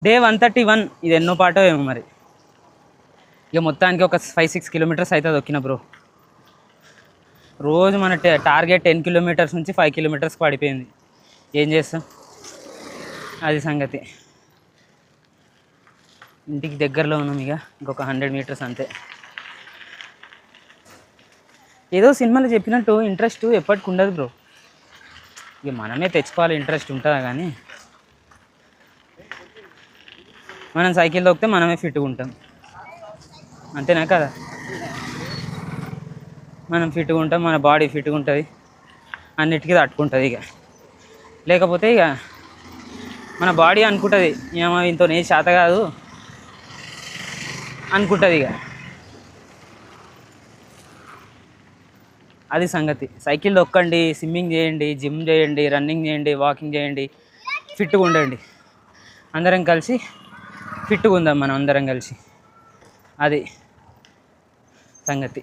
Day 131 ఇది ఎన్నో పాటో ఏమో మరి. ఇక మొత్తానికి ఒక 5-6 కిలోమీటర్స్ అవుతుంది దొక్కిన బ్రో. రోజు మన టార్గెట్ 10 కిలోమీటర్స్ నుంచి 5 కిలోమీటర్స్కి పడిపోయింది. ఏం చేస్తాం, అది సంగతి. ఇంటికి దగ్గరలో ఉన్నాం, ఇక ఇంకొక 100 మీటర్స్ అంతే. ఏదో సినిమాలో చెప్పినట్టు ఇంట్రెస్ట్ ఎప్పటికి ఉండదు బ్రో. ఇక మనమే తెచ్చుకోవాలి, ఇంట్రెస్ట్ ఉంటుందా కానీ. మనం సైకిల్ తొక్కితే మనమే ఫిట్గా ఉంటాం, అంతేనా కదా? మనం ఫిట్గా ఉంటాం, మన బాడీ ఫిట్గా ఉంటుంది, అన్నిటికీ తట్టుకుంటుంది. ఇక లేకపోతే ఇక మన బాడీ అనుకుంటుంది ఏమో ఇంత నే శాత కాదు అనుకుంటుంది. ఇక అది సంగతి. సైకిల్ తొక్కండి, స్విమ్మింగ్ చేయండి, జిమ్ చేయండి, రన్నింగ్ చేయండి, వాకింగ్ చేయండి, ఫిట్గా ఉండండి. అందరం కలిసి ఫిట్గా ఉందాం మనం అందరం కలిసి, అది సంగతి.